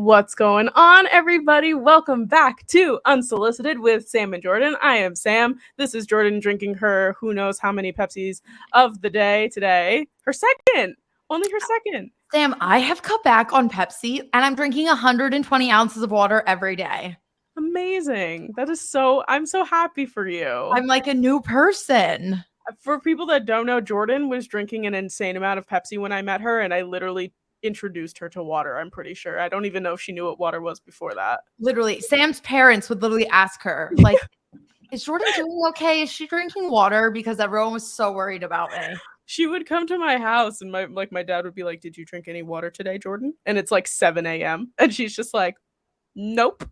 What's going on, everybody? Welcome back to Unsolicited with Sam and Jordyn. I am Sam. This is Jordyn drinking her who knows how many Pepsis of the day today. Her second. Only her second. Sam, I have cut back on Pepsi and I'm drinking 120 ounces of water every day. Amazing. I'm so happy for you. I'm like a new person. For people that don't know, Jordyn was drinking an insane amount of Pepsi when I met her, and I literally introduced her to water. I'm pretty sure. I don't even know if she knew what water was before that. Literally, Sam's parents would literally ask her, like, is Jordyn doing okay? Is she drinking water? Because everyone was so worried about me. She would come to my house and my dad would be like, did you drink any water today, Jordyn? And it's like 7 a.m. And she's just like, nope.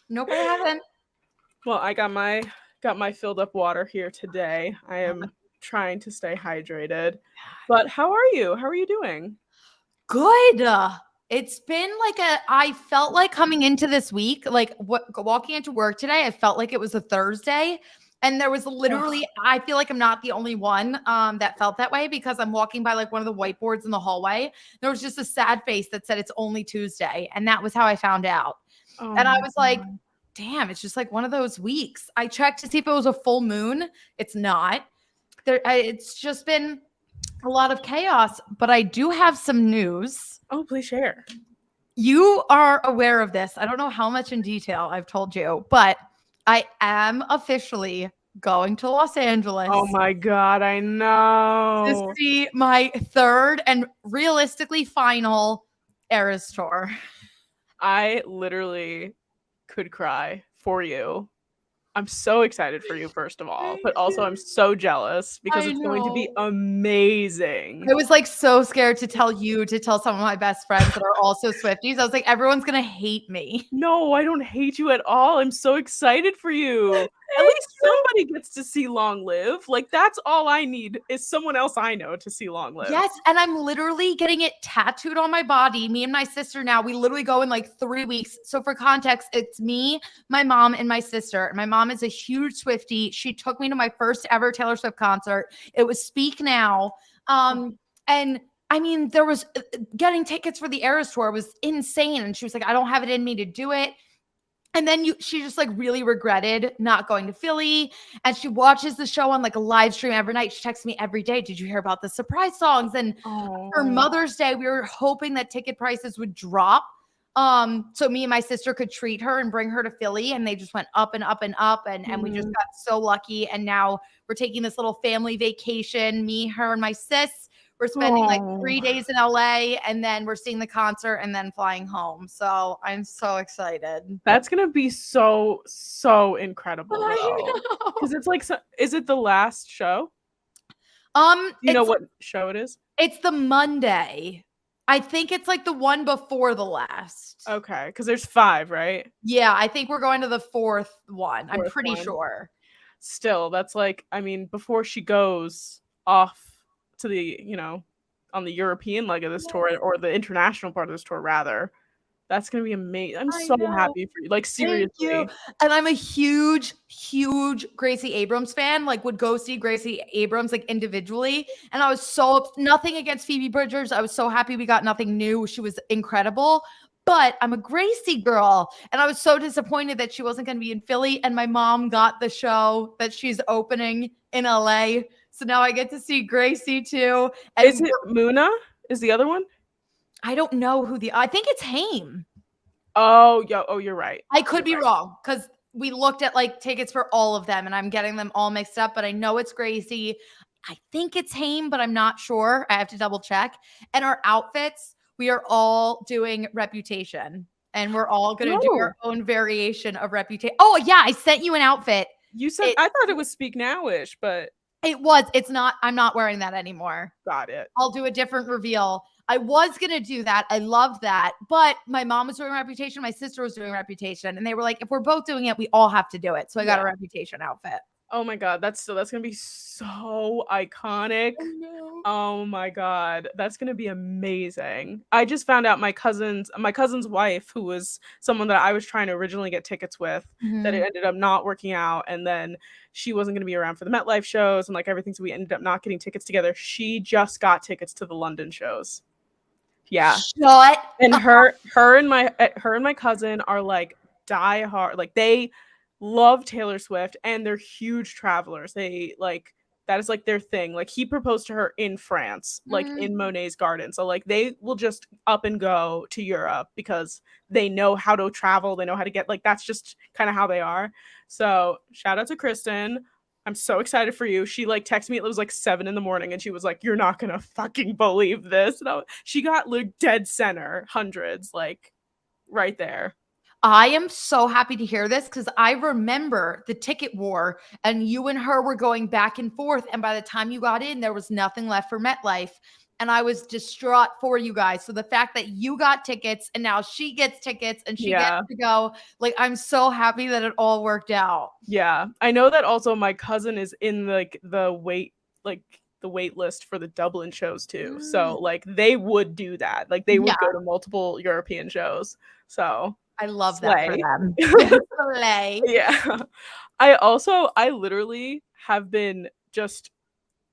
Nope, I haven't. Well, I got my filled up water here today. I am trying to stay hydrated. But how are you? How are you doing? Good. It's been I felt like coming into this week, walking into work today, I felt like it was a Thursday. And there was literally, I feel like I'm not the only one that felt that way because I'm walking by like one of the whiteboards in the hallway. There was just a sad face that said it's only Tuesday. And that was how I found out. And I was like, damn, it's just like one of those weeks. I checked to see if it was a full moon. It's not. It's just been a lot of chaos, but I do have some news. Oh, please share. You are aware of this. I don't know how much in detail I've told you, but I am officially going to Los Angeles. Oh my God, I know. To see my third and realistically final Eras tour. I literally could cry for you. I'm so excited for you, first of all, but also I'm so jealous because it's going to be amazing. I was like so scared to tell some of my best friends that are also Swifties. I was like, everyone's going to hate me. No, I don't hate you at all. I'm so excited for you. At least somebody gets to see Long Live. Like, that's all I need is someone else I know to see Long Live. Yes, and I'm literally getting it tattooed on my body. Me and my sister now, we literally go in like 3 weeks. So for context, it's me, my mom, and my sister. My mom is a huge Swiftie. She took me to my first ever Taylor Swift concert. It was Speak Now. And I mean, there was getting tickets for the Eras tour was insane. And she was like, I don't have it in me to do it. And then she just like really regretted not going to Philly. And she watches the show on like a live stream every night. She texts me every day. Did you hear about the surprise songs? And for Mother's Day, we were hoping that ticket prices would drop. So me and my sister could treat her and bring her to Philly. And they just went up and up and up. And we just got so lucky. And now we're taking this little family vacation, me, her, and my sis. We're spending like 3 days in LA and then we're seeing the concert and then flying home. So I'm so excited. That's going to be so incredible. Because it's like, is it the last show? You know what show it is? It's the Monday. I think it's like the one before the last. Okay. Because there's 5, right? Yeah. I think we're going to the 4th one. I'm pretty sure. Still, that's like, I mean, before she goes off to the, on the European leg of this tour or the international part of this tour, rather. That's going to be amazing. I'm so happy for you. Like, seriously. Thank you. And I'm a huge Gracie Abrams fan, like would go see Gracie Abrams like individually. And I was nothing against Phoebe Bridgers. I was so happy we got nothing new. She was incredible. But I'm a Gracie girl. And I was so disappointed that she wasn't going to be in Philly. And my mom got the show that she's opening in LA. So now I get to see Gracie too. And is it Muna? Is the other one? I don't know I think it's Haim. Oh, you're right. I could be wrong because we looked at like tickets for all of them and I'm getting them all mixed up, but I know it's Gracie. I think it's Haim, but I'm not sure. I have to double check. And our outfits, we are all doing Reputation and we're all going to do our own variation of Reputation. Oh yeah. I sent you an outfit. You said, I thought it was Speak Now-ish, but it's not. I'm not wearing that anymore. Got it. I'll do a different reveal. I was going to do that. I loved that. But my mom was doing Reputation. My sister was doing Reputation. And they were like, if we're both doing it, we all have to do it. So I got a Reputation outfit. Oh my God. That's going to be so iconic. Oh my God. That's going to be amazing. I just found out my cousin's wife, who was someone that I was trying to originally get tickets with, that it ended up not working out. And then she wasn't going to be around for the MetLife shows and like everything. So we ended up not getting tickets together. She just got tickets to the London shows. Yeah. Shut And up. her and my cousin are like die hard. Like they love Taylor Swift and they're huge travelers. They like that is like their thing. Like he proposed to her in France, like in Monet's garden. So like they will just up and go to Europe because they know how to travel. They know how to get like that's just kind of how they are. So shout out to Kristen. I'm so excited for you. She like texted me. It was like 7 a.m. and she was like, "You're not gonna fucking believe this." And she got like dead center, hundreds, like right there. I am so happy to hear this because I remember the ticket war and you and her were going back and forth. And by the time you got in, there was nothing left for MetLife. And I was distraught for you guys. So the fact that you got tickets and now she gets tickets and she gets to go, like, I'm so happy that it all worked out. Yeah. I know that also my cousin is in like the wait list for the Dublin shows too. So like they would do that. Like they would go to multiple European shows. So I love slay. that for them. Slay. Yeah. I literally have been just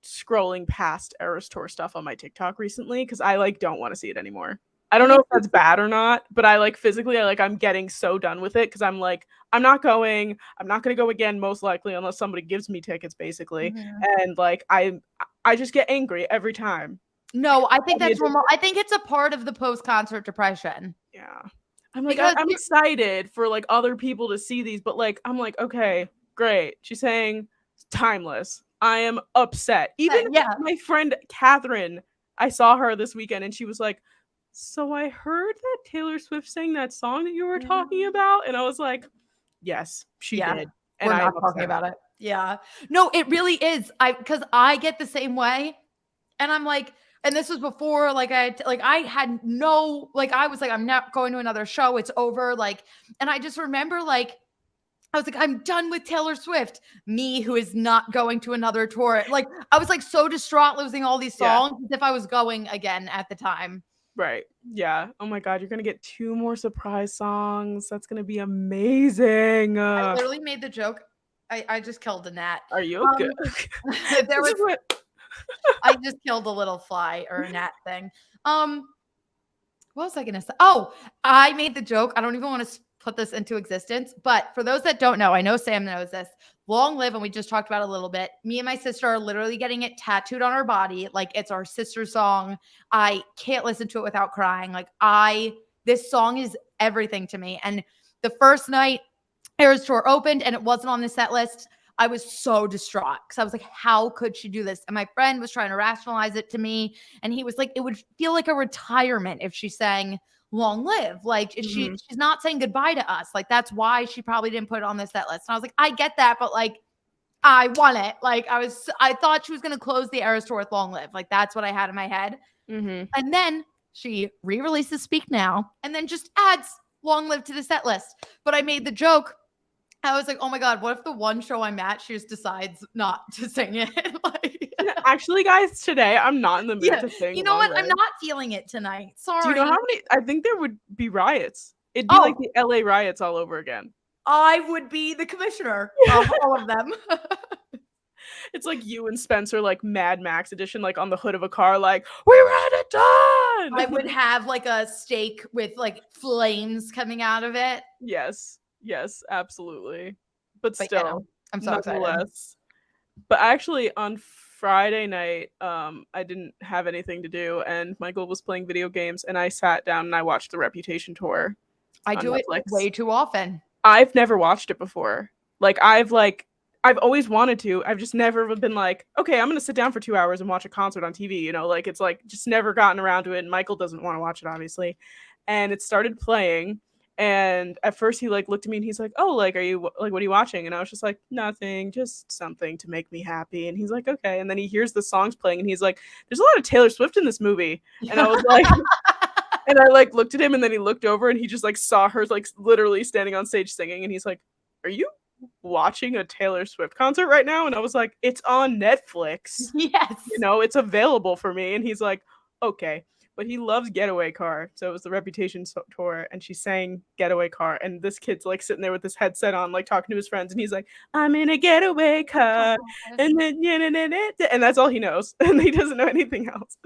scrolling past Eras Tour stuff on my TikTok recently because I like don't want to see it anymore. I don't know if that's bad or not, but I like physically I'm getting so done with it because I'm like, I'm not going to go again most likely unless somebody gives me tickets basically. And like I just get angry every time. No, I think that's normal. I think it's a part of the post-concert depression. Yeah. I'm like, I'm excited for like other people to see these, but like, I'm like, okay, great. She's saying timeless. I am upset. Even my friend Catherine, I saw her this weekend and she was like, so I heard that Taylor Swift sang that song that you were talking about. And I was like, yes, she did. And we're not talking about it. Yeah. No, it really is. Because I get the same way. And I'm like, and this was before, I had no, I was like, I'm not going to another show. It's over. And I just remember, I was like, I'm done with Taylor Swift. Me, who is not going to another tour. I was so distraught losing all these songs as if I was going again at the time. Right. Yeah. Oh my God. You're going to get 2 more surprise songs. That's going to be amazing. I literally made the joke. I just killed a gnat. Are you good? I just killed a little fly or a gnat thing. What was I going to say? Oh, I made the joke. I don't even want to put this into existence, but for those that don't know, I know Sam knows this. Long Live, and we just talked about it a little bit. Me and my sister are literally getting it tattooed on our body. It's our sister song. I can't listen to it without crying. This song is everything to me. And the first night Eras Tour opened and it wasn't on the set list, I was so distraught because I was like, how could she do this? And my friend was trying to rationalize it to me. And he was like, it would feel like a retirement if she sang Long Live. She's not saying goodbye to us. That's why she probably didn't put it on the set list. And I was like, I get that, but I want it. I thought she was going to close the Eras Tour with Long Live. That's what I had in my head. And then she re-releases Speak Now and then just adds Long Live to the set list. But I made the joke. I was like, oh my God, what if the one show I'm at, she just decides not to sing it? Actually, guys, today I'm not in the mood to sing. You know what? I'm not feeling it tonight. Sorry. Do you know how many? I think there would be riots. It'd be like the LA riots all over again. I would be the commissioner of all of them. It's like you and Spencer, Mad Max edition, on the hood of a car, we ran it done. I would have a stake with flames coming out of it. Yes, absolutely. But still, yeah, I'm so excited. But actually, on Friday night, I didn't have anything to do, and Michael was playing video games, and I sat down and I watched the Reputation tour. I do Netflix. It way too often. I've never watched it before. I've always wanted to. I've just never been okay, I'm gonna sit down for 2 hours and watch a concert on TV. It's just never gotten around to it. And Michael doesn't want to watch it, obviously. And it started playing. And at first he looked at me and he's like, oh, are you what are you watching? And I was just like, nothing, just something to make me happy. And he's like, okay. And then he hears the songs playing and he's like, there's a lot of Taylor Swift in this movie. And I was like, and I looked at him and then he looked over and he just saw her literally standing on stage singing. And he's like, are you watching a Taylor Swift concert right now? And I was like, it's on Netflix. Yes. It's available for me. And he's like, okay. But he loves Getaway Car. So it was the Reputation tour and she sang Getaway Car. And this kid's sitting there with his headset on, talking to his friends. And he's like, I'm in a getaway car. And then, and that's all he knows. And he doesn't know anything else.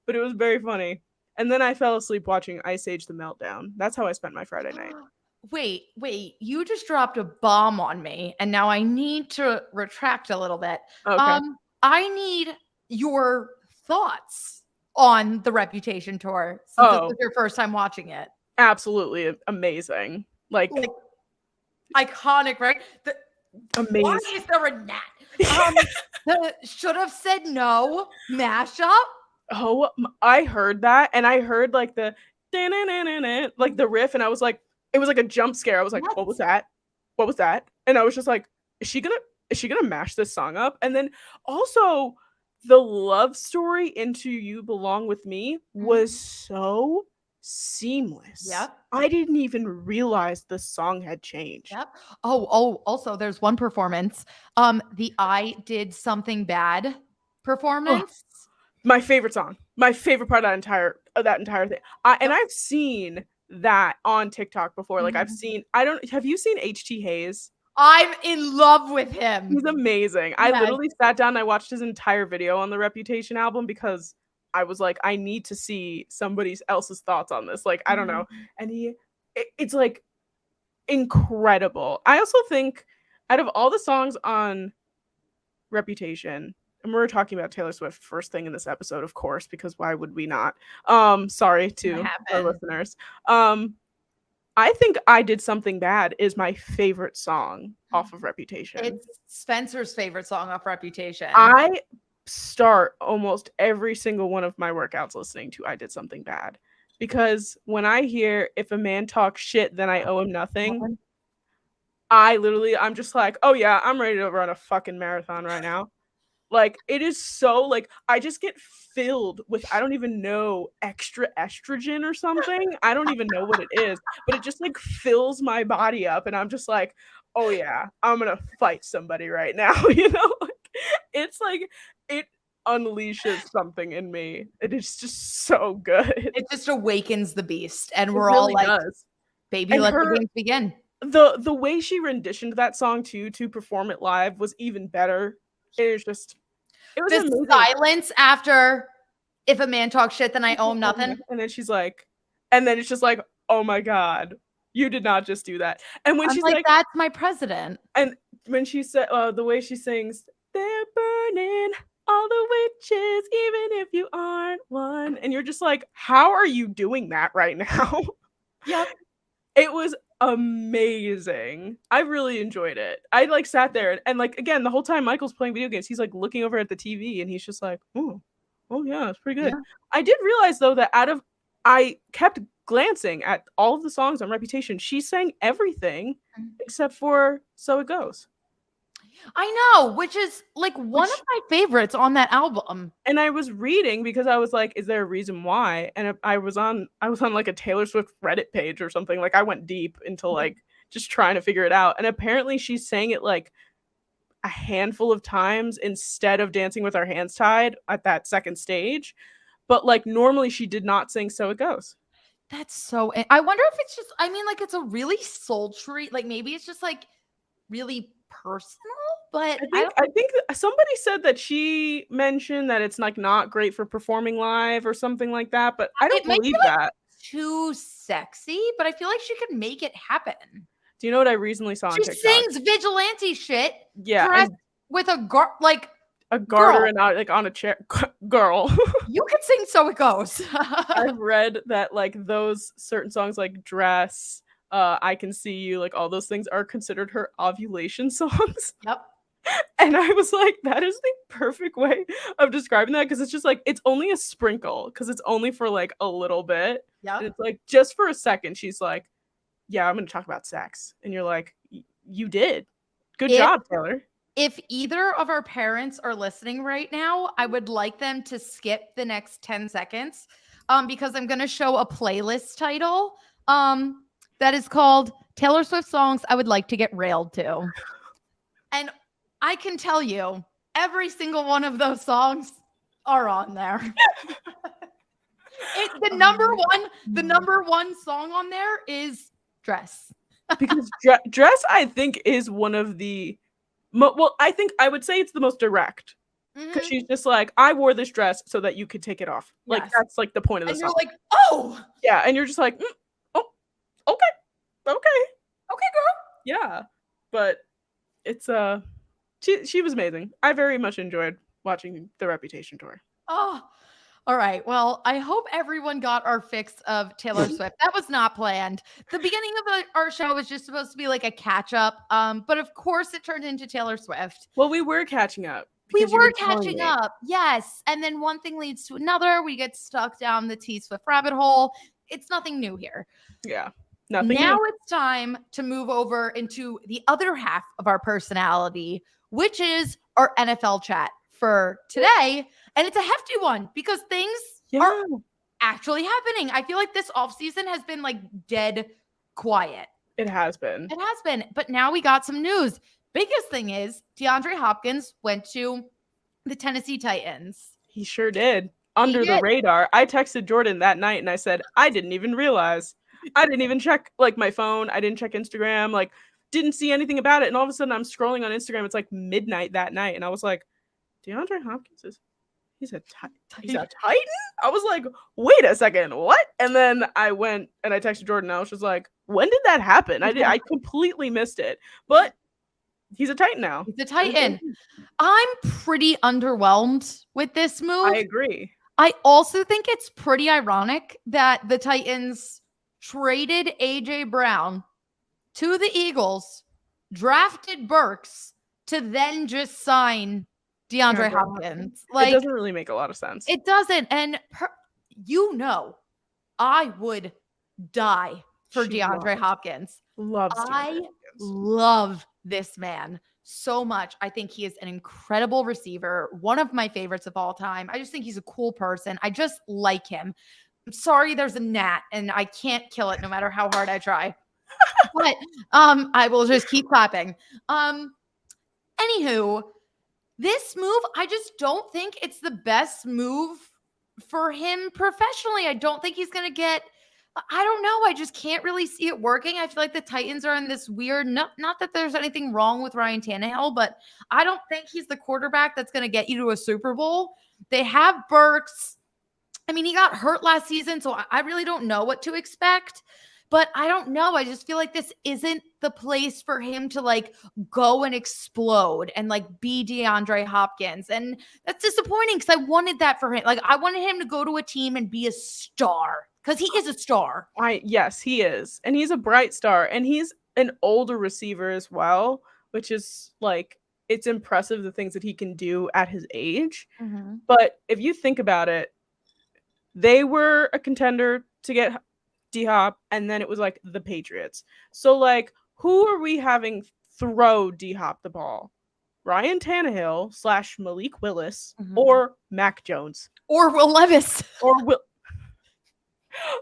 But it was very funny. And then I fell asleep watching Ice Age: The Meltdown. That's how I spent my Friday night. Wait, you just dropped a bomb on me, and now I need to retract a little bit. Okay. I need your thoughts on the Reputation tour since this was your first time watching it. Absolutely amazing. Like iconic, right? Amazing. Why is there a gnat? The Should Have Said No mashup. Oh, I heard that, and I heard like the like the riff, and I was like, it was like a jump scare. I was like, what was that? What was that? And I was just like, is she gonna mash this song up? And then also the love story into You Belong With Me was so seamless. Yep. I didn't even realize the song had changed. Yep. Oh, also there's one performance. The I Did Something Bad performance. Oh, my favorite song. My favorite part of that entire thing. And I've seen that on TikTok before. Like have you seen HT Hayes? I'm in love with him. He's amazing. Yes. I literally sat down and I watched his entire video on the Reputation album because I was like, I need to see somebody else's thoughts on this. Like, I don't know. And it's like incredible. I also think out of all the songs on Reputation, and we're talking about Taylor Swift first thing in this episode, of course, because why would we not? Sorry to our listeners. I think I Did Something Bad is my favorite song off of Reputation. It's Spencer's favorite song off Reputation. I start almost every single one of my workouts listening to I Did Something Bad, because when I hear If a Man Talks Shit, Then I Owe Him Nothing, I'm just like, oh yeah, I'm ready to run a fucking marathon right now. Like, it is so, like, I just get filled with, I don't even know, extra estrogen or something. I don't even know what it is, but it just, like, fills my body up, and I'm just like, oh, yeah, I'm gonna fight somebody right now, you know? Like, it's, like, it unleashes something in me. It is just so good. It just awakens the beast, and we're all like, baby, let the games begin. The way she renditioned that song, too, to perform it live was even better. It was the amazing. Silence after If a Man Talks Shit, Then I Owe Him Nothing. And then she's like, and then it's just like, oh my God, you did not just do that. And when she's like, that's my president. And when she said, the way she sings, they're burning all the witches, even if you aren't one. And you're just like, how are you doing that right now? Yep. It was amazing. I really enjoyed it. I like sat there and like, again, the whole time Michael's playing video games, he's like looking over at the TV and he's just like, oh yeah, it's pretty good. Yeah. I did realize though that I kept glancing at all of the songs on Reputation. She sang everything except for So It Goes. I know, which is like one of my favorites on that album. And I was reading because I was like, is there a reason why? And I was on like a Taylor Swift Reddit page or something. Like I went deep into like just trying to figure it out. And apparently she sang it like a handful of times instead of Dancing with Our Hands Tied at that second stage. But like normally she did not sing So It Goes. That's so, I wonder if it's just, I mean, like it's a really sultry, like maybe it's just like really personal, but I think somebody said that she mentioned that it's like not great for performing live or something like that, but I don't believe that. Too sexy, but I feel like she could make it happen. Do you know what I recently saw on TikTok? She sings vigilante shit. Yeah, with a like a garter and like on a chair. Girl, you could sing So It Goes. I've read that like those certain songs like Dress, I Can See You, like all those things are considered her ovulation songs. Yep. And I was like, that is the perfect way of describing that, because it's just like, it's only a sprinkle, because it's only for like a little bit. Yeah. It's like just for a second, she's like, yeah, I'm going to talk about sex. And you're like, you did. Good job, Taylor. If either of our parents are listening right now, I would like them to skip the next 10 seconds because I'm going to show a playlist title that is called Taylor Swift Songs I Would Like to Get Railed to. And I can tell you, every single one of those songs are on there. The number one song on there is Dress. Because Dress, I think, is one of the I would say it's the most direct Because she's just like, I wore this dress so that you could take it off. Like, Yes. that's like the point of the And song. you're like, oh, yeah. And you're just like, oh, okay. okay, girl. Yeah. But it's, she was amazing. I very much enjoyed watching the Reputation tour. Oh, all right. Well, I hope everyone got our fix of Taylor Swift. That was not planned. The beginning of our show was just supposed to be like a catch up. But of course it turned into Taylor Swift. Well, we were catching up. We were catching up. Yes. And then one thing leads to another. We get stuck down the T Swift rabbit hole. It's nothing new here. Yeah. Nothing now new. It's time to move over into the other half of our personality, which is our NFL chat for today. And it's a hefty one because things are actually happening. I feel like this offseason has been like dead quiet. It has been. It has been. But now we got some news. Biggest thing is DeAndre Hopkins went to the Tennessee Titans. He sure did. Under the radar. I texted Jordan that night and I said, I didn't even realize. I didn't even check like my phone. I didn't check Instagram. Like, didn't see anything about it. And all of a sudden I'm scrolling on Instagram. It's like midnight that night. And I was like, DeAndre Hopkins he's a Titan? I was like, wait a second, what? And then I went and I texted Jordan. I was just like, when did that happen? I completely missed it. But he's a Titan now. He's a Titan. I'm pretty underwhelmed with this move. I agree. I also think it's pretty ironic that the Titans traded AJ Brown to the Eagles, drafted Burks to then just sign DeAndre Hopkins. Like, it doesn't really make a lot of sense. It doesn't. And I would die for DeAndre Hopkins. I love this man so much. I think he is an incredible receiver, one of my favorites of all time. I just think he's a cool person. I just like him. I'm sorry there's a gnat and I can't kill it no matter how hard I try. But I will just keep clapping. Anywho, this move, I just don't think it's the best move for him professionally. I don't think he's going to get, I don't know. I just can't really see it working. I feel like the Titans are in this weird, not that there's anything wrong with Ryan Tannehill, but I don't think he's the quarterback that's going to get you to a Super Bowl. They have Burks. I mean, he got hurt last season, so I really don't know what to expect. But I don't know. I just feel like this isn't the place for him to like go and explode and like be DeAndre Hopkins. And that's disappointing because I wanted that for him. Like I wanted him to go to a team and be a star because he is a star. Yes, he is. And he's a bright star. And he's an older receiver as well, which is like, it's impressive the things that he can do at his age. Mm-hmm. But if you think about it, they were a contender to get D-Hop, and then it was like the Patriots. So like, who are we having throw D-Hop the ball? Ryan Tannehill / Malik Willis or Mac Jones or Will Levis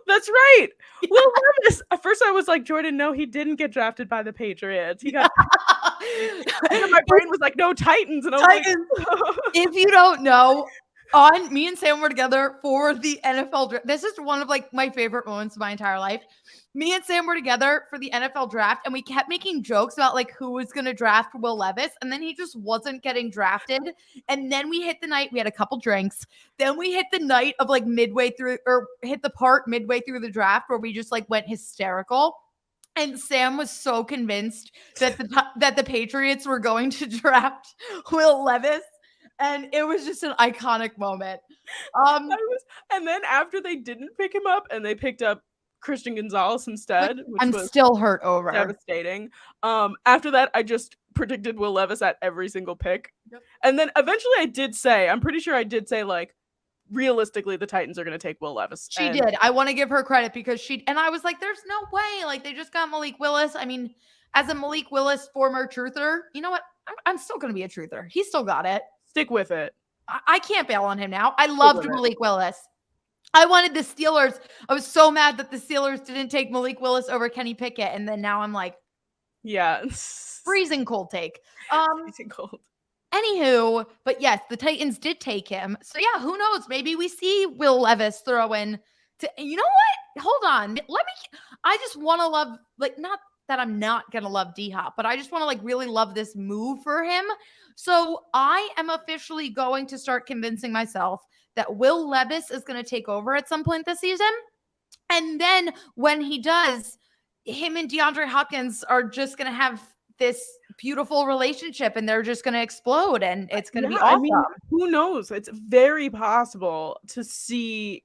That's right. Yeah. Will Levis. At first I was like, Jordan, no, he didn't get drafted by the Patriots. He got and my brain was like, no, Titans. And I was Titans. Like, if you don't know, me and Sam were together for the NFL draft. This is one of like my favorite moments of my entire life. Me and Sam were together for the NFL draft, and we kept making jokes about like who was going to draft Will Levis, and then he just wasn't getting drafted. And then we hit the night. We had a couple drinks. Then we hit the night of like midway through, or hit the part midway through the draft where we just like went hysterical. And Sam was so convinced that the Patriots were going to draft Will Levis. And it was just an iconic moment. And then after they didn't pick him up and they picked up Christian Gonzalez instead, which I'm was still hurt over. Devastating. After that, I just predicted Will Levis at every single pick. Yep. And then eventually I'm pretty sure I did say like, realistically, the Titans are going to take Will Levis. She did. I want to give her credit because and I was like, there's no way. Like they just got Malik Willis. I mean, as a Malik Willis former truther, you know what? I'm still going to be a truther. He still got it. Stick with it. I can't bail on him now. I loved Malik Willis. I wanted the Steelers. I was so mad that the Steelers didn't take Malik Willis over Kenny Pickett. And then now I'm like, yeah, freezing cold take. Freezing cold. Anywho, but yes, the Titans did take him. So yeah, who knows? Maybe we see Will Levis throw in to, you know what? Hold on. I just want to love, like, not that I'm not going to love D-Hop, but I just want to like really love this move for him. So I am officially going to start convincing myself that Will Levis is going to take over at some point this season. And then when he does, him and DeAndre Hopkins are just going to have this beautiful relationship and they're just going to explode and it's going to be awesome. I mean, who knows? It's very possible to see,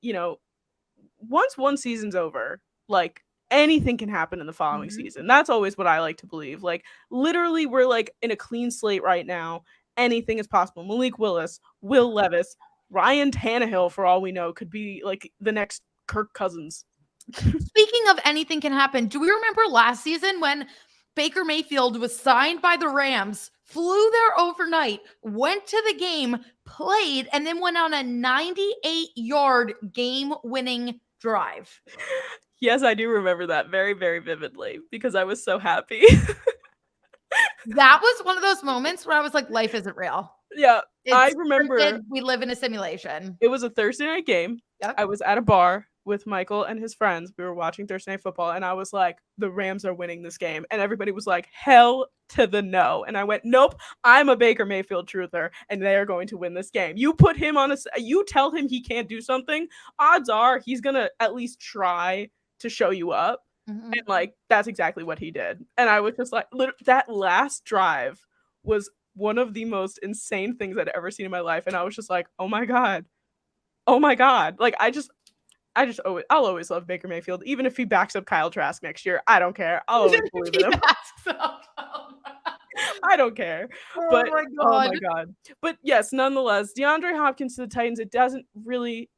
once one season's over, like anything can happen in the following season. That's always what I like to believe. Like literally we're like in a clean slate right now. Anything is possible. Malik Willis, Will Levis, Ryan Tannehill, for all we know, could be like the next Kirk Cousins. Speaking of anything can happen, do we remember last season when Baker Mayfield was signed by the Rams, flew there overnight, went to the game, played, and then went on a 98-yard game-winning drive? Yes, I do remember that very, very vividly because I was so happy. That was one of those moments where I was like, life isn't real. Yeah, I remember. We live in a simulation. It was a Thursday night game. Yep. I was at a bar with Michael and his friends. We were watching Thursday Night Football, and I was like, the Rams are winning this game. And everybody was like, hell to the no. And I went, nope, I'm a Baker Mayfield truther, and they are going to win this game. You put him on you tell him he can't do something, odds are he's going to at least try to show you up. Mm-hmm. And like, that's exactly what he did. And I was just like, that last drive was one of the most insane things I'd ever seen in my life. And I was just like, oh my God. Like, I'll always love Baker Mayfield, even if he backs up Kyle Trask next year. I don't care. I'll always believe in him. I don't care. Oh my God. But yes, nonetheless, DeAndre Hopkins to the Titans, it doesn't really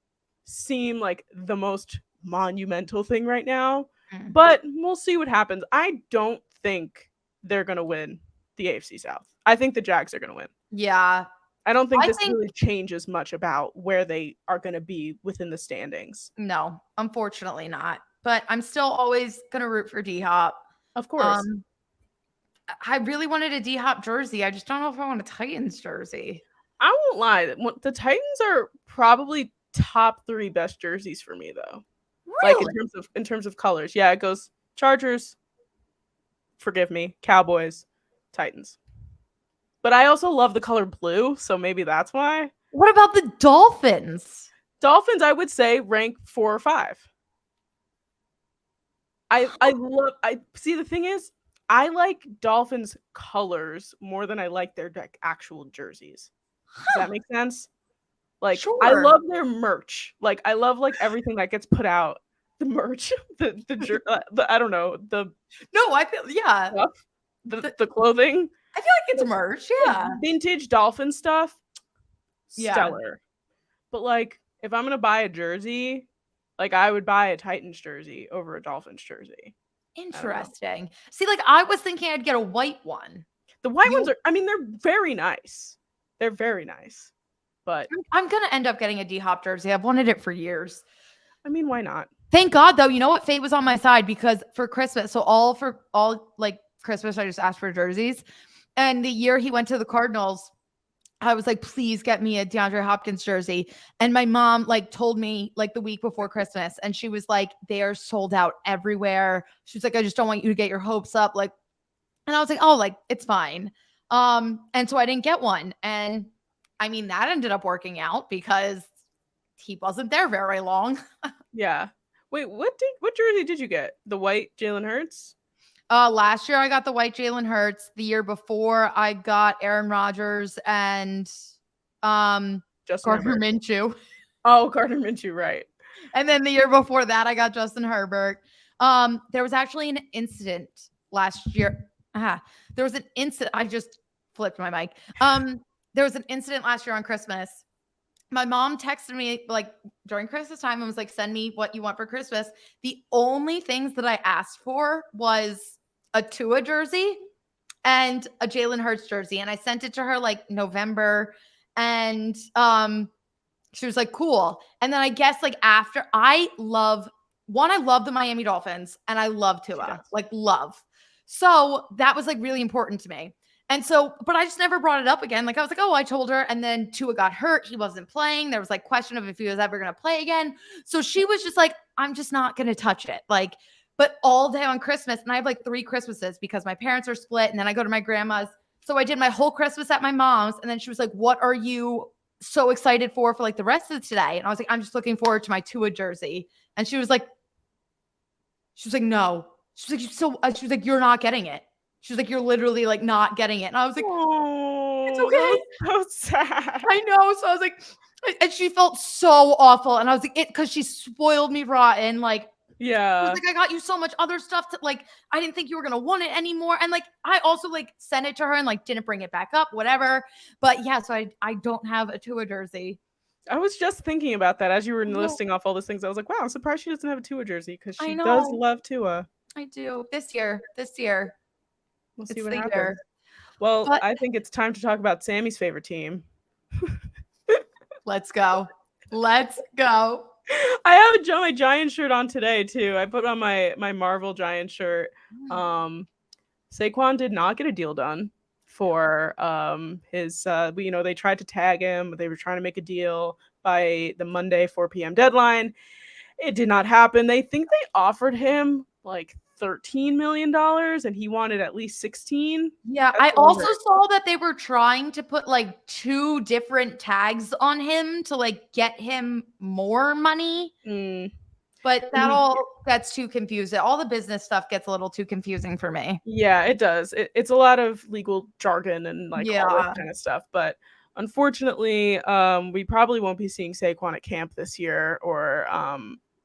seem like the most monumental thing right now. But we'll see what happens. I don't think they're going to win the AFC South. I think the Jags are going to win. Yeah. I don't think this really changes much about where they are going to be within the standings. No, unfortunately not. But I'm still always going to root for D-Hop. Of course. I really wanted a D-Hop jersey. I just don't know if I want a Titans jersey. I won't lie. The Titans are probably top 3 best jerseys for me, though. Really? Like in terms of colors. Yeah, it goes Chargers, forgive me, Cowboys, Titans. But I also love the color blue, so maybe that's why. What about the Dolphins? Dolphins, I would say, rank 4 or 5. I see, the thing is, I like Dolphins colors more than I like their like actual jerseys. Does that make sense? Like, sure. I love their merch. Like, I love like everything that gets put out. The merch, the I don't know, I feel, yeah, stuff, the clothing. I feel like it's merch, yeah. Like vintage Dolphin stuff, stellar. Yeah. But like, if I'm gonna buy a jersey, like I would buy a Titans jersey over a Dolphins jersey. Interesting. See, like I was thinking I'd get a white one. The white ones are, I mean, they're very nice. They're very nice. But I'm gonna end up getting a D-Hop jersey. I've wanted it for years. I mean, why not? Thank God, though. You know what? Fate was on my side because for Christmas, so all like Christmas, I just asked for jerseys. And the year he went to the Cardinals, I was like, please get me a DeAndre Hopkins jersey. And my mom like told me like the week before Christmas, and she was like, they are sold out everywhere. She was like, I just don't want you to get your hopes up. Like, and I was like, oh, like it's fine. And so I didn't get one. And I mean, that ended up working out because he wasn't there very long. Yeah. Wait, what jersey did you get? The white Jalen Hurts? Last year I got the white Jalen Hurts. The year before I got Aaron Rodgers and Gardner Minshew. Oh, Gardner Minshew, right. And then the year before that I got Justin Herbert. There was actually an incident last year. There was an incident. I just flipped my mic. There was an incident last year on Christmas. My mom texted me like during Christmas time and was like, send me what you want for Christmas. The only things that I asked for was a Tua jersey and a Jalen Hurts jersey. And I sent it to her like November. And she was like, cool. And then I guess like after I love the Miami Dolphins and I love Tua, yes. Like love. So that was like really important to me. And so, but I just never brought it up again. Like I was like, oh, I told her. And then Tua got hurt. He wasn't playing. There was like question of if he was ever going to play again. So she was just like, I'm just not going to touch it. Like, but all day on Christmas. And I have like 3 Christmases because my parents are split and then I go to my grandma's. So I did my whole Christmas at my mom's. And then she was like, what are you so excited for like the rest of today? And I was like, I'm just looking forward to my Tua jersey. And she was like, no. She was like, you're not getting it. She was like, you're literally like not getting it. And I was like, oh, it's okay. That was so sad. I know. So I was like, and she felt so awful. And I was like, because she spoiled me rotten. Like, yeah. I was like, I got you so much other stuff to like, I didn't think you were going to want it anymore. And like, I also like sent it to her and like didn't bring it back up, whatever. But yeah, so I don't have a Tua jersey. I was just thinking about that as you were listing off all those things. I was like, wow, I'm surprised she doesn't have a Tua jersey because she does love Tua. I do. This year. We'll see what happens. Well, but I think it's time to talk about Sammy's favorite team. Let's go. I have my Giant shirt on today too. I put on my Marvel Giant shirt. Saquon did not get a deal done for his they tried to tag him. They were trying to make a deal by the Monday 4 p.m. deadline. It did not happen. They think they offered him like $13 million and he wanted at least 16. Yeah, I also saw that they were trying to put like 2 different tags on him to like get him more money. But that's too confusing. All the business stuff gets a little too confusing for me. Yeah, it does. It's a lot of legal jargon and like all that kind of stuff. But unfortunately, we probably won't be seeing Saquon at camp this year, or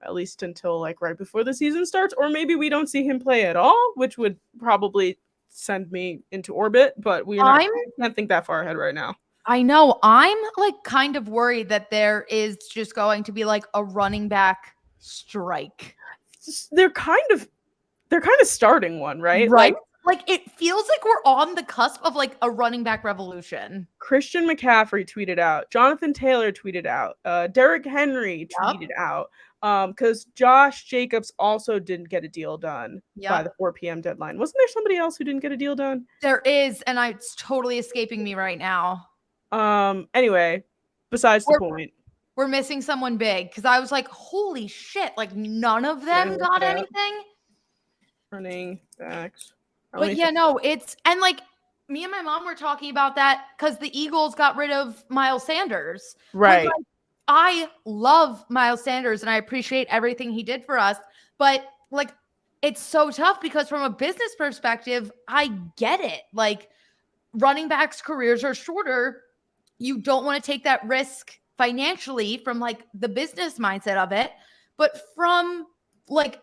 at least until like right before the season starts, or maybe we don't see him play at all, which would probably send me into orbit, but we can't think that far ahead right now. I know. I'm like kind of worried that there is just going to be like a running back strike. They're kind of starting one, right? Right. Like it feels like we're on the cusp of like a running back revolution. Christian McCaffrey tweeted out, Jonathan Taylor tweeted out, Derrick Henry tweeted out. Because Josh Jacobs also didn't get a deal done by the 4 p.m. deadline. Wasn't there somebody else who didn't get a deal done? There is, and it's totally escaping me right now. Anyway, besides the point. We're missing someone big, because I was like, holy shit, like none of them got anything. Running backs. But yeah, no, and like me and my mom were talking about that because the Eagles got rid of Miles Sanders. Right. Like, I love Miles Sanders and I appreciate everything he did for us, but like it's so tough because from a business perspective, I get it. Like running backs' careers are shorter. You don't want to take that risk financially from like the business mindset of it, but from like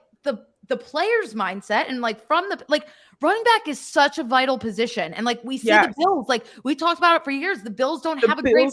the player's mindset and like from the like running back is such a vital position. And like we see the Bills, like we talked about it for years. The Bills don't have a great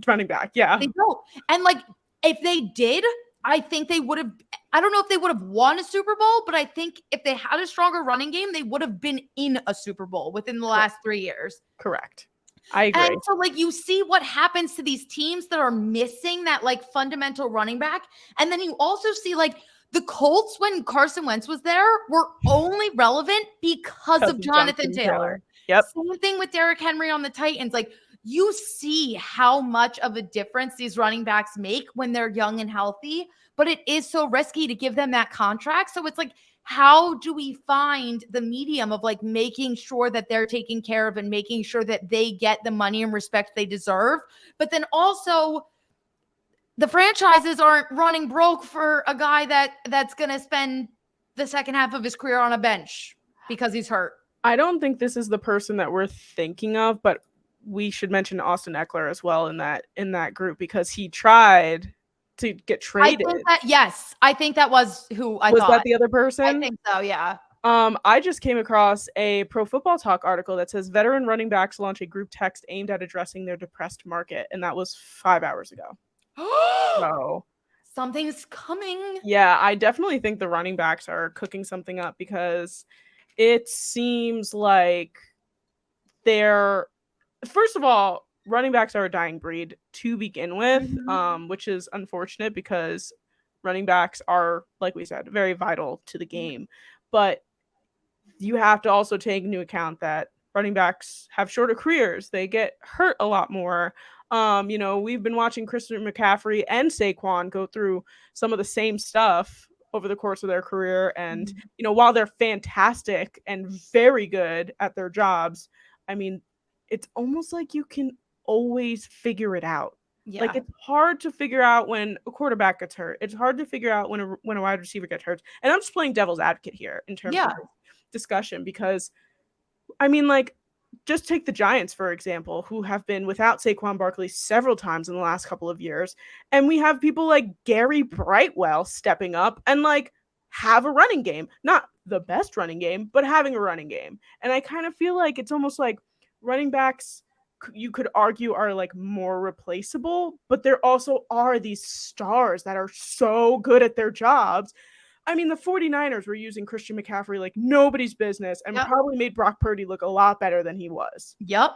running back. Yeah. They don't. And like if they did, I think they would have, I don't know if they would have won a Super Bowl, but I think if they had a stronger running game, they would have been in a Super Bowl within the last 3 years. Correct. I agree. And so like you see what happens to these teams that are missing that like fundamental running back. And then you also see like the Colts, when Carson Wentz was there, were only relevant because of Jonathan Taylor. Yep. Same thing with Derrick Henry on the Titans. Like you see how much of a difference these running backs make when they're young and healthy, but it is so risky to give them that contract. So it's like, how do we find the medium of like making sure that they're taken care of and making sure that they get the money and respect they deserve? But then also the franchises aren't running broke for a guy that's going to spend the second half of his career on a bench because he's hurt. I don't think this is the person that we're thinking of, but we should mention Austin Eckler as well in that group because he tried to get traded. I think that was who I thought. Was that the other person? I think so, yeah. I just came across a Pro Football Talk article that says veteran running backs launch a group text aimed at addressing their depressed market, and that was 5 hours ago. So something's coming. Yeah, I definitely think the running backs are cooking something up because it seems like they're, first of all, running backs are a dying breed to begin with, which is unfortunate because running backs are, like we said, very vital to the game. But you have to also take into account that running backs have shorter careers. They get hurt a lot more. We've been watching Christian McCaffrey and Saquon go through some of the same stuff over the course of their career. And, while they're fantastic and very good at their jobs, I mean, it's almost like you can always figure it out. Yeah. Like, it's hard to figure out when a quarterback gets hurt. It's hard to figure out when a wide receiver gets hurt. And I'm just playing devil's advocate here in terms of this discussion, because, I mean, like, just take the Giants, for example, who have been without Saquon Barkley several times in the last couple of years. And we have people like Gary Brightwell stepping up and, like, have a running game. Not the best running game, but having a running game. And I kind of feel like it's almost like running backs, you could argue, are like more replaceable, but there also are these stars that are so good at their jobs. I mean, the 49ers were using Christian McCaffrey like nobody's business, and probably made Brock Purdy look a lot better than he was. Yep.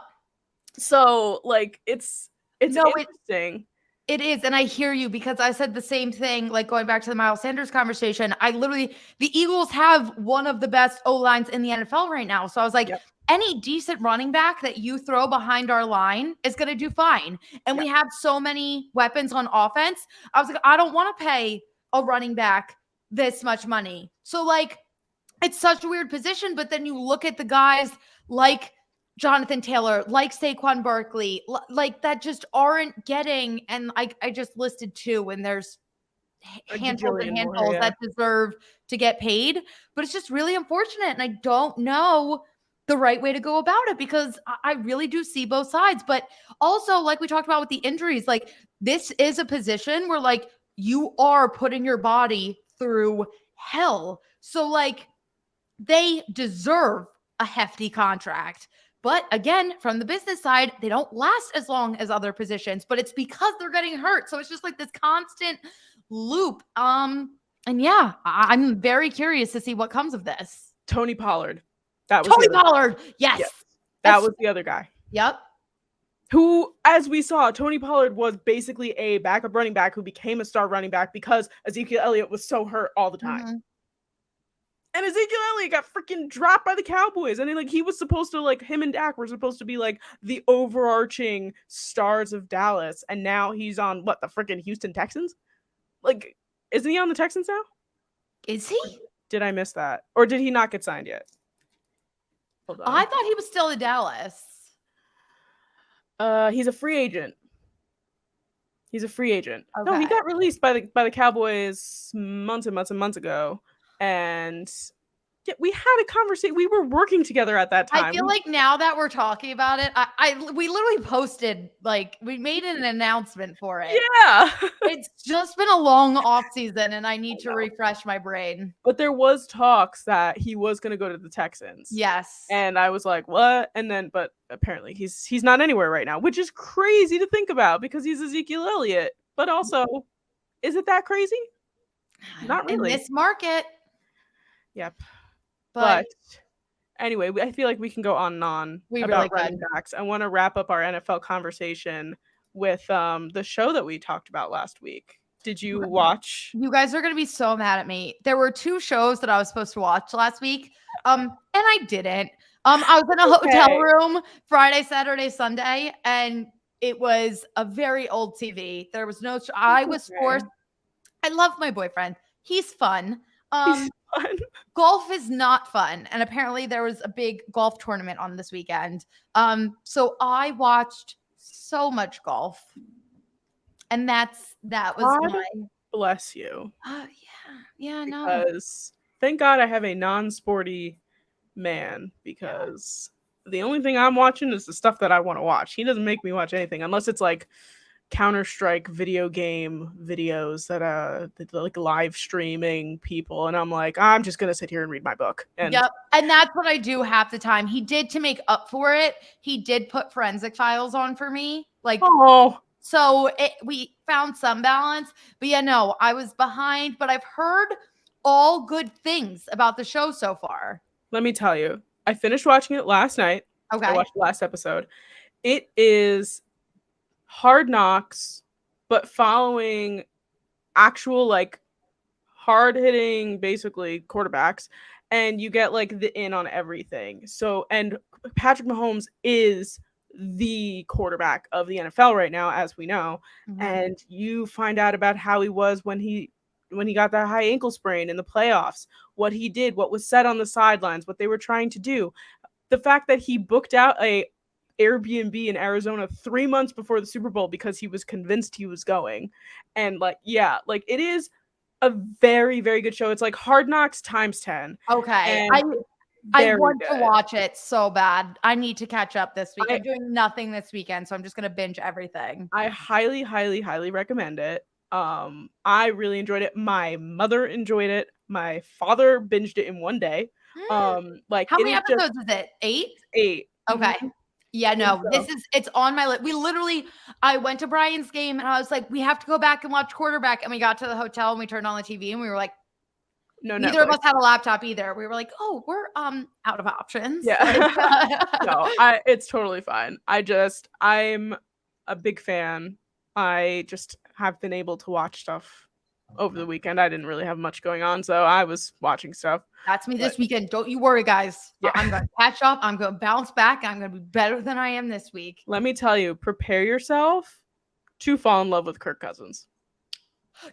So, like, it's interesting. It is. And I hear you, because I said the same thing, like going back to the Miles Sanders conversation. The Eagles have one of the best O-lines in the NFL right now. So I was like, any decent running back that you throw behind our line is going to do fine. And we have so many weapons on offense. I was like, I don't want to pay a running back this much money. So, like, it's such a weird position. But then you look at the guys like Jonathan Taylor, like Saquon Barkley, like that just aren't getting, and I just listed 2, and there's handfuls and handfuls that deserve to get paid. But it's just really unfortunate, and I don't know the right way to go about it, because I really do see both sides. But also, like we talked about with the injuries, like, this is a position where, like, you are putting your body through hell. So, like, they deserve a hefty contract. But again, from the business side, they don't last as long as other positions, but it's because they're getting hurt. So it's just like this constant loop. And yeah, I'm very curious to see what comes of this. Tony Pollard. That was Tony Pollard. Yes. That was the other guy. Yep. Who, as we saw, Tony Pollard was basically a backup running back who became a star running back because Ezekiel Elliott was so hurt all the time. Mm-hmm. And Ezekiel Elliott got freaking dropped by the Cowboys. And he was supposed to, like, him and Dak were supposed to be like the overarching stars of Dallas. And now he's on the freaking Houston Texans? Like, isn't he on the Texans now? Is he? Did I miss that? Or did he not get signed yet? Hold on. I thought he was still in Dallas. He's a free agent. Okay. No, he got released by the Cowboys months and months and months ago. And we had a conversation. We were working together at that time. I feel like now that we're talking about it, we literally posted, like, we made an announcement for it. Yeah. It's just been a long off season, and I need to refresh my brain. But there was talks that he was going to go to the Texans. Yes. And I was like, what? And then, but apparently he's not anywhere right now, which is crazy to think about because he's Ezekiel Elliott. But also, is it that crazy? Not really. In this market. Yep. But anyway, I feel like we can go on and on about running backs. I want to wrap up our NFL conversation with the show that we talked about last week. Did you watch? You guys are going to be so mad at me. There were 2 shows that I was supposed to watch last week, and I didn't. I was in a hotel room Friday, Saturday, Sunday, and it was a very old TV. There was no I was forced. I love my boyfriend. He's fun. He's fun. Golf is not fun. And apparently there was a big golf tournament on this weekend. So I watched so much golf. And that was God bless you. Yeah, no. Because thank God I have a non-sporty man, because the only thing I'm watching is the stuff that I want to watch. He doesn't make me watch anything unless it's like Counter-Strike video game videos that like live streaming people, and I'm like, I'm just gonna sit here and read my book. And that's what I do half the time. He did, to make up for it, he did put Forensic Files on for me, like, so we found some balance. But yeah, no, I was behind, but I've heard all good things about the show so far. Let me tell you, I finished watching it last night. I watched the last episode. It is Hard Knocks, but following actual, like, hard-hitting, basically, quarterbacks, and you get, like, the in on everything. So, and Patrick Mahomes is the quarterback of the NFL right now, as we know, and you find out about how he was when he when he got that high ankle sprain in the playoffs, what he did, what was said on the sidelines, what they were trying to do. The fact that he booked out a Airbnb in Arizona 3 months before the Super Bowl because he was convinced he was going. And like, yeah, like it is a very, very good show. It's like Hard Knocks times 10. Okay. And I want to watch it so bad. I need to catch up this week. I'm doing nothing this weekend, so I'm just going to binge everything. I highly, highly, highly recommend it. I really enjoyed it. My mother enjoyed it. My father binged it in one day. Like how many episodes is it? 8? 8. Okay. Yeah, no, it's on my list. I went to Brian's game and I was like, we have to go back and watch quarterback. And we got to the hotel and we turned on the TV and we were like, no, neither of us had a laptop either. We were like, oh, we're out of options. Yeah. No, it's totally fine. I'm a big fan. I just have been able to watch stuff over the weekend. I didn't really have much going on, so I was watching stuff. That's me this weekend. Don't you worry, guys. Yeah. I'm going to catch up. I'm going to bounce back. I'm going to be better than I am this week. Let me tell you, prepare yourself to fall in love with Kirk Cousins.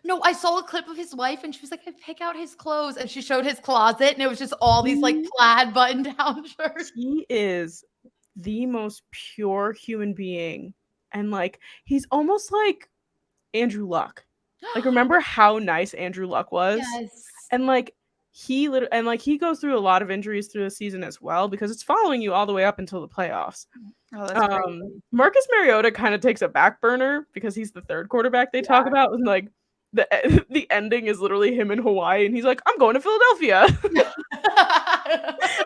No, I saw a clip of his wife and she was like, I pick out his clothes. And she showed his closet and it was just all these like plaid button down shirts. He is the most pure human being. And like, he's almost like Andrew Luck. Like, remember how nice Andrew Luck was? Yes. And like, he goes through a lot of injuries through the season as well, because it's following you all the way up until the playoffs. Oh, that's crazy. Marcus Mariota kind of takes a back burner because he's the third quarterback they talk about, and like the ending is literally him in Hawaii, and he's like, I'm going to Philadelphia.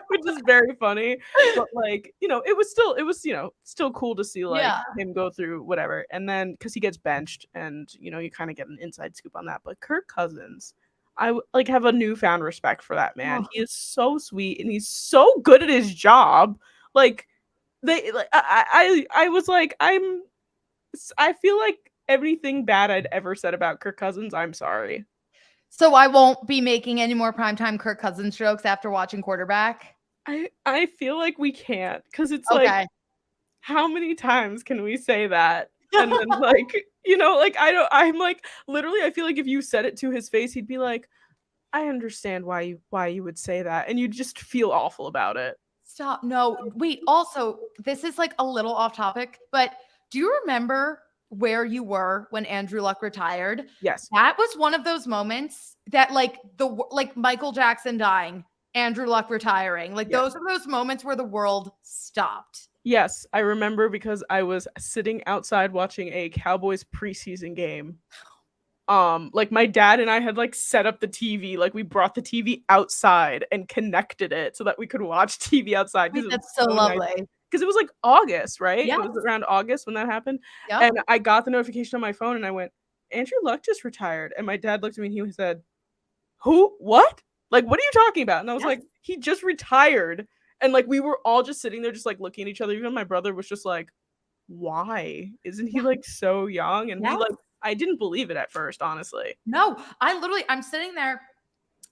Which is very funny. But like, it was still cool to see like him go through whatever. And then because he gets benched and you kind of get an inside scoop on that. But Kirk Cousins, I like have a newfound respect for that man. He is so sweet and he's so good at his job. Like I was like, I feel like everything bad I'd ever said about Kirk Cousins, I'm sorry. So I won't be making any more primetime Kirk Cousins jokes after watching quarterback? I feel like we can't, because it's like, how many times can we say that? And then like, I'm like, literally, I feel like if you said it to his face, he'd be like, I understand why you would say that. And you just feel awful about it. Stop. No, wait. Also, this is like a little off topic, but do you remember where you were when Andrew Luck retired? Yes. That was one of those moments that like Michael Jackson dying, Andrew Luck retiring. Like those are those moments where the world stopped. Yes, I remember because I was sitting outside watching a Cowboys preseason game. Like my dad and I had like set up the TV, like we brought the TV outside and connected it so that we could watch TV outside. That's so lovely. Because it was like August, right? Yes. It was around August when that happened. Yep. And I got the notification on my phone and I went, Andrew Luck just retired. And my dad looked at me and he said, who? What? Like, what are you talking about? And I was like, he just retired. And like, we were all just sitting there just like looking at each other. Even my brother was just like, why? Isn't he like so young? And I didn't believe it at first, honestly. No, I'm sitting there.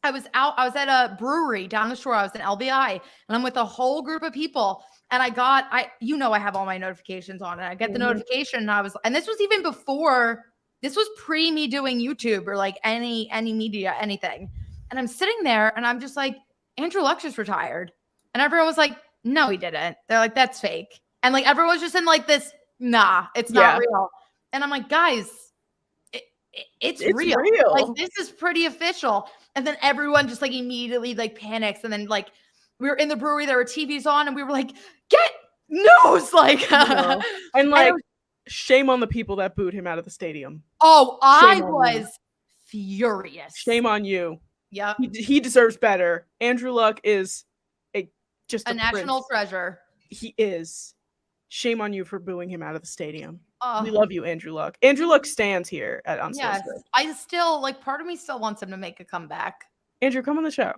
I was at a brewery down the shore. I was in LBI and I'm with a whole group of people. And I have all my notifications on, and I get the notification and this was even before, this was pre me doing YouTube or like any media, anything. And I'm sitting there and I'm just like, Andrew Luck just retired. And everyone was like, no, he didn't. They're like, that's fake. And like, everyone's just in like this, nah, it's not real. And I'm like, guys, it's real. Like, this is pretty official. And then everyone just like immediately like panics. And then like, we were in the brewery, there were TVs on, and we were like, get news! Like, and like, shame on the people that booed him out of the stadium. Oh, I was furious. Shame on you. Yeah. He deserves better. Andrew Luck is just a national prince. treasure. He is. Shame on you for booing him out of the stadium. We love you, Andrew Luck. Andrew Luck stands here at Unsolicited. Yes. I still, like, part of me still wants him to make a comeback. Andrew, come on the show.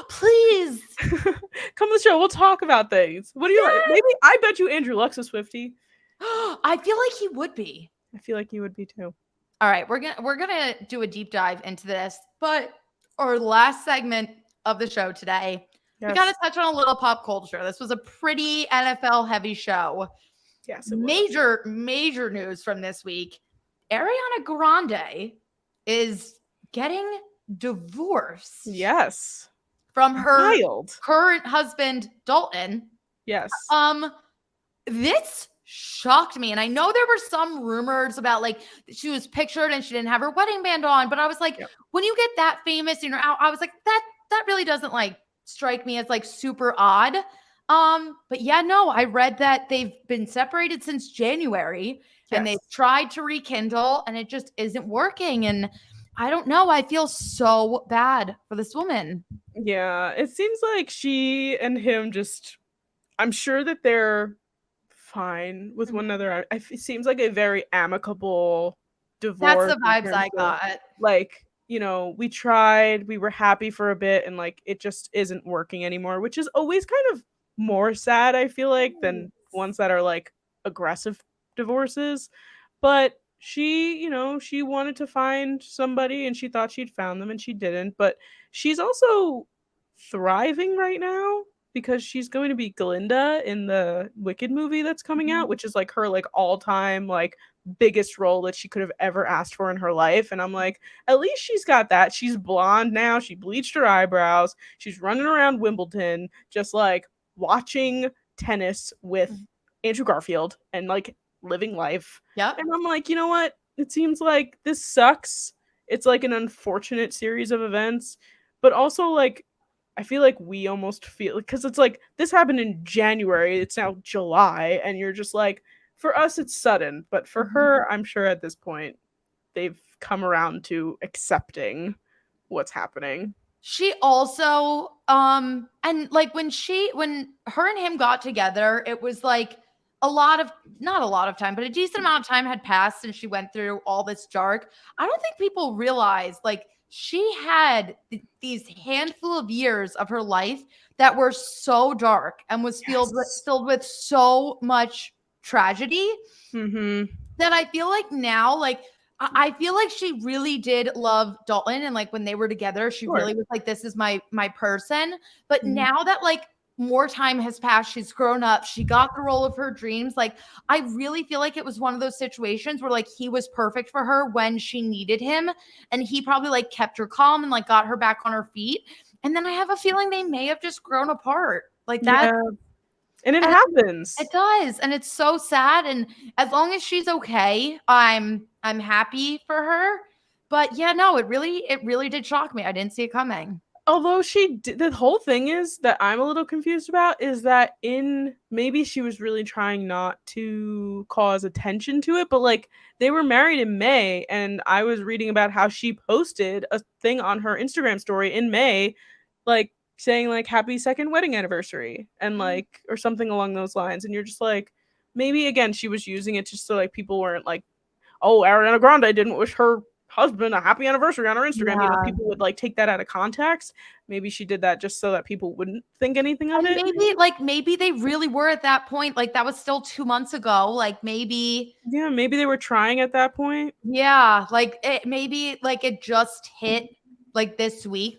Please. Come on the show. We'll talk about things. What do you like? Maybe I bet you Andrew Luck's a Swiftie. I feel like he would be. I feel like he would be too. All right, we're gonna do a deep dive into this, but our last segment of the show today, we gotta touch on a little pop culture. This was a pretty NFL heavy show. Yes. Major news from this week. Ariana Grande is getting divorced. Yes. From her Wild. current husband, Dalton. Yes. This shocked me. And I know there were some rumors about like she was pictured and she didn't have her wedding band on, but I was like, when you get that famous, I was like, that really doesn't like strike me as like super odd. But yeah, no, I read that they've been separated since January and they've tried to rekindle and it just isn't working. And I don't know. I feel so bad for this woman. Yeah, it seems like she and him just, I'm sure that they're fine with one another. It seems like a very amicable divorce. That's the vibes I got. Like, we tried, we were happy for a bit, and like it just isn't working anymore, which is always kind of more sad, I feel like, than ones that are like aggressive divorces. But she, she wanted to find somebody and she thought she'd found them and she didn't. But she's also thriving right now because she's going to be Glinda in the Wicked movie that's coming out, which is like her like all-time like biggest role that she could have ever asked for in her life. And I'm like, at least she's got that. She's blonde now. She bleached her eyebrows. She's running around Wimbledon just like watching tennis with Andrew Garfield and like living life. Yeah. And I'm like, you know what? It seems like this sucks. It's like an unfortunate series of events, but also like I feel like we almost feel, because it's like this happened in January, it's now July, and you're just like, for us it's sudden, but for her, I'm sure at this point they've come around to accepting what's happening. She also and like when her and him got together, it was like not a lot of time, but a decent amount of time had passed since she went through all this dark. I don't think people realize like she had these handful of years of her life that were so dark and was filled with so much tragedy that I feel like now, like, I feel like she really did love Dalton. And like when they were together, she really was like, this is my person. But now that like more time has passed, she's grown up, she got the role of her dreams. Like, I really feel like it was one of those situations where like he was perfect for her when she needed him. And he probably like kept her calm and like got her back on her feet. And then I have a feeling they may have just grown apart like that. Yeah. And it happens. It does. And it's so sad. And as long as she's okay, I'm happy for her. But yeah, no, it really did shock me. I didn't see it coming. Although the whole thing is that I'm a little confused about is that maybe she was really trying not to cause attention to it, but like they were married in May, and I was reading about how she posted a thing on her Instagram story in May, like saying like happy second wedding anniversary and like or something along those lines. And you're just like, maybe again she was using it just so like people weren't like, oh, Ariana Grande didn't wish her husband a happy anniversary on her Instagram. Yeah. People would like take that out of context. Maybe she did that just so that people wouldn't think anything of it. Maybe they really were at that point. Like that was still 2 months ago. Like maybe they were trying at that point. Yeah, like maybe like it just hit like this week.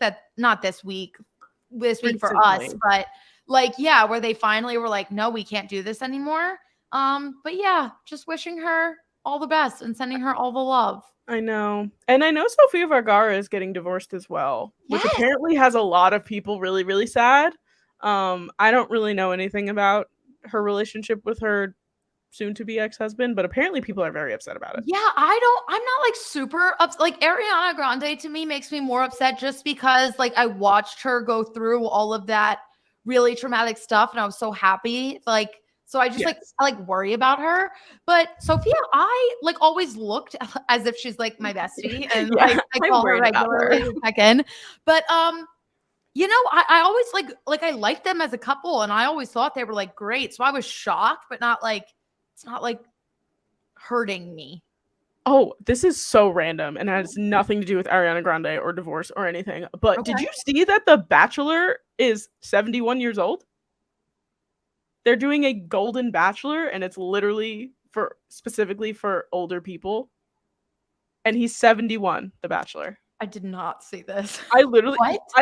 This week for us, but like yeah, where they finally were like, no, we can't do this anymore. But yeah, just wishing her all the best and sending her all the love. I know. And I know Sofia Vergara is getting divorced as well, which apparently has a lot of people really, really sad. I don't really know anything about her relationship with her soon-to-be ex-husband, but apparently people are very upset about it. Yeah, I'm not like super upset. Like Ariana Grande to me makes me more upset just because like I watched her go through all of that really traumatic stuff and I was so happy. Like, so I just I worry about her. But Sofia, I like always looked as if she's like my bestie and like I call her regularly to check in. But you know, I always like I liked them as a couple and I always thought they were like great. So I was shocked, but not like it's not like hurting me. Oh, this is so random and has nothing to do with Ariana Grande or divorce or anything. But did you see that The Bachelor is 71 years old? They're doing a Golden Bachelor and it's literally specifically for older people. And he's 71, The Bachelor. I did not see this. I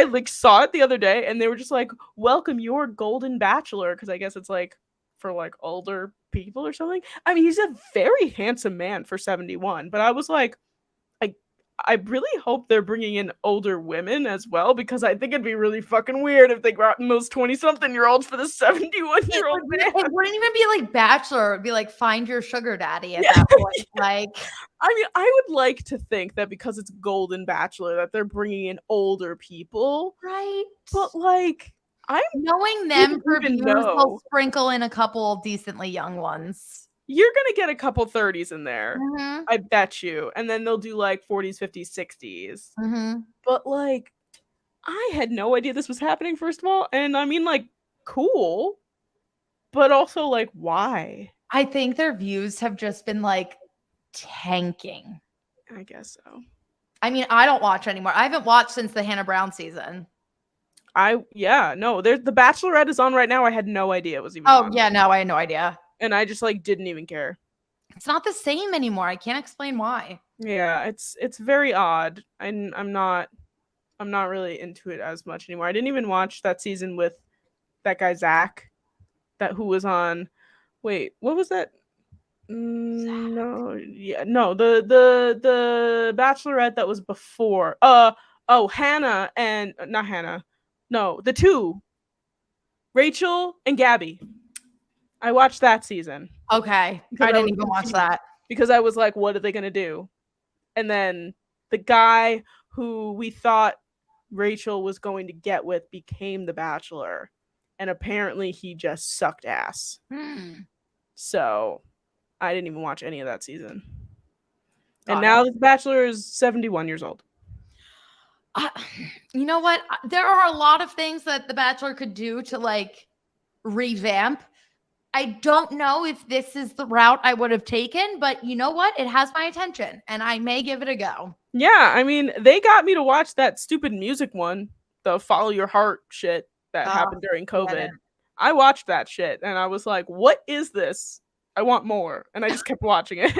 like saw it the other day and they were just like, welcome your Golden Bachelor. Cause I guess it's like for like older people or something. I mean, he's a very handsome man for 71, but I was like, I really hope they're bringing in older women as well, because I think it'd be really fucking weird if they brought in those 20-something-year-olds for the 71-year-old man. It wouldn't even be like Bachelor. It would be like Find Your Sugar Daddy at Yeah. that point. Like, I mean, I would like to think that because it's Golden Bachelor that they're bringing in older people, right? but like, I'm Knowing them for even viewers, know. they'll sprinkle in a couple decently young ones. You're gonna get a couple 30s in there. Mm-hmm. I bet you. And then they'll do like 40s, 50s, 60s. Mm-hmm. But like, I had no idea this was happening, first of all. And I mean, like, cool. But also, like, why? I think their views have just been like tanking. I guess so. I mean, I don't watch anymore. I haven't watched since the Hannah Brown season. No, there's The Bachelorette is on right now. I had no idea it was even on. Yeah, no, I had no idea. And I just like didn't even care. It's not the same anymore. I can't explain why. Yeah, it's very odd. I'm not really into it as much anymore. I didn't even watch that season with that guy Zach, who was on. Wait, what was that? No, the Bachelorette that was before. Hannah and not Hannah. No, the two, Rachel and Gabby. I watched that season. Okay, I didn't even watch that because I was like, what are they gonna do? And then the guy who we thought Rachel was going to get with became the Bachelor, and apparently he just sucked ass. So I didn't even watch any of that season. And now the Bachelor is 71 years old. You know what? There are a lot of things that the Bachelor could do to like revamp. I don't know if this is the route I would have taken, but you know what? It has my attention and I may give it a go. Yeah, I mean, they got me to watch that stupid music one, the Follow Your Heart shit that happened during COVID. I watched that shit and I was like, what is this? I want more. And I just kept watching it.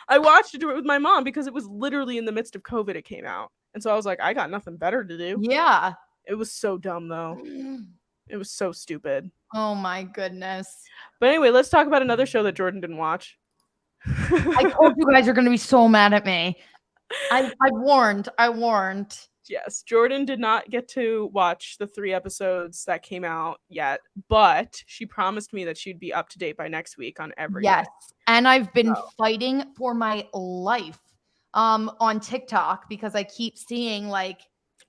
I watched it with my mom because it was literally in the midst of COVID it came out. And so I was like, I got nothing better to do. Yeah. It was so dumb though. It was so stupid. Oh my goodness. But anyway, let's talk about another show that Jordan didn't watch. I told you guys are going to be so mad at me. I warned. Yes, Jordan did not get to watch the 3 episodes that came out yet, but she promised me that she'd be up to date by next week on everything. Yes, and I've been fighting for my life on TikTok because I keep seeing like,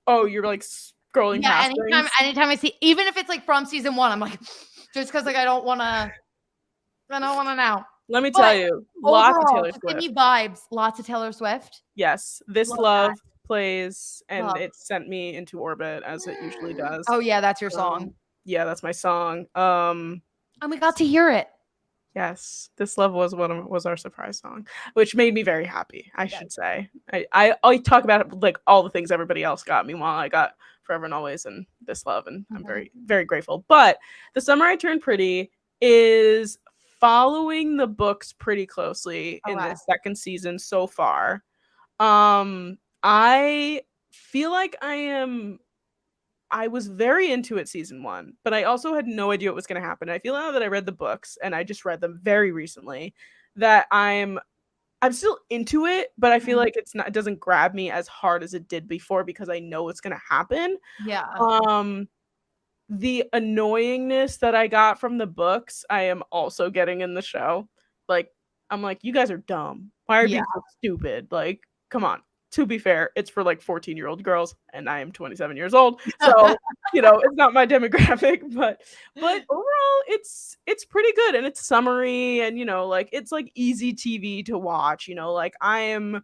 oh, you're like scrolling past anytime I see, even if it's like from season 1, I'm like, just because like I don't want to know. Let me tell you, lots of Taylor Swift. Give me vibes. Lots of Taylor Swift. Yes, This Love plays, and it sent me into orbit as it usually does. Oh yeah, that's your song. Yeah, that's my song. And we got to hear it. Yes, This Love was our surprise song, which made me very happy. I should say. I talk about it, like all the things everybody else got me while I got Forever and Always and This Love, and I'm very, very grateful. But The Summer I Turned Pretty is following the books pretty closely in the second season so far. I feel like I was very into it season 1, but I also had no idea what was going to happen. I feel now that I read the books, and I just read them very recently, that I'm still into it, but I feel like it doesn't grab me as hard as it did before because I know what's going to happen. Yeah. The annoyingness that I got from the books, I am also getting in the show. Like, I'm like, you guys are dumb. Why are you so stupid? Like, come on. To be fair, it's for like 14-year-old girls, and I am 27 years old. So, it's not my demographic, but overall it's pretty good, and it's summery, and like it's like easy TV to watch. Like I am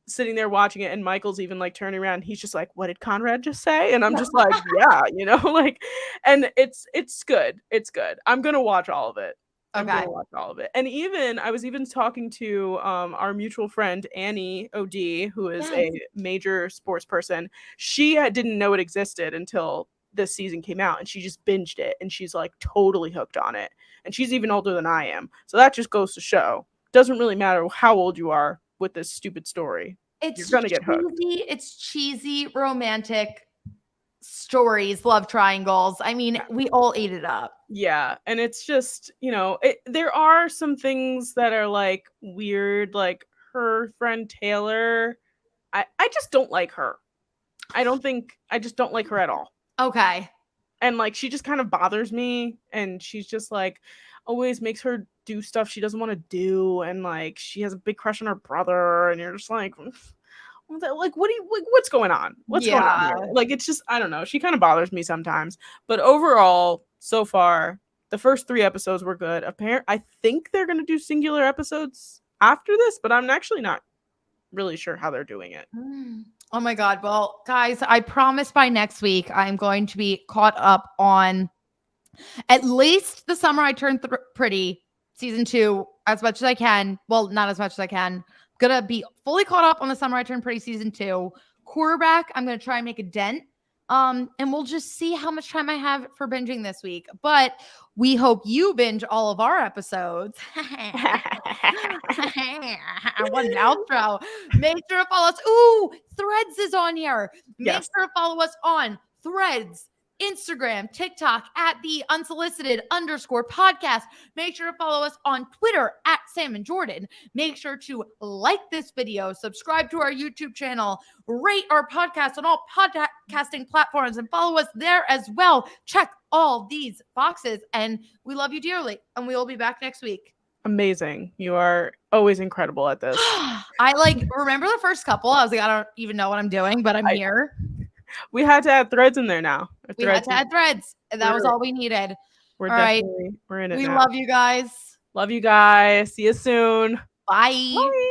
sitting there watching it, and Michael's even like turning around. He's just like, what did Conrad just say? And I'm just like, yeah, like, and it's good. It's good. I'm going to watch all of it. I'm going to watch all of it. And I was even talking to our mutual friend, Annie OD, who is a major sports person. She didn't know it existed until this season came out, and she just binged it, and she's like totally hooked on it. And she's even older than I am. So that just goes to show, doesn't really matter how old you are with this stupid story. You're going to get hooked. It's cheesy, romantic stories, love triangles. I mean, we all ate it up. Yeah, and it's just, there are some things that are like weird, like her friend Taylor I just don't like her. I just don't like her at all. Okay. And like she just kind of bothers me, and she's just like always makes her do stuff she doesn't want to do, and like she has a big crush on her brother, and you're just like what's going on? What's going on here? Like it's just I don't know. She kind of bothers me sometimes. But overall, so far, the first 3 episodes were good. I think they're gonna do singular episodes after this, but I'm actually not really sure how they're doing it. Oh my God. Well, guys, I promise by next week I'm going to be caught up on at least The Summer I Turned Pretty season 2 as much as I can. Well, not as much as I can. Gonna be fully caught up on The Summer I Turned Pretty season 2. Quarterback, I'm gonna try and make a dent. And we'll just see how much time I have for binging this week. But we hope you binge all of our episodes. What an outro. Make sure to follow us. Ooh, Threads is on here. Make sure to follow us on Threads, Instagram, TikTok at the Unsolicited_podcast. Make sure to follow us on Twitter at Sam and Jordyn. Make sure to like this video, subscribe to our YouTube channel, rate our podcast on all podcasting platforms, and follow us there as well. Check all these boxes, and we love you dearly, and we will be back next week. Amazing. You are always incredible at this. I remember the first couple. I was like, I don't even know what I'm doing, but I'm here. We had to add threads in there now. We had to add threads, and that was all we needed. We're in it. We now. love you guys. Love you guys. See you soon. Bye. Bye.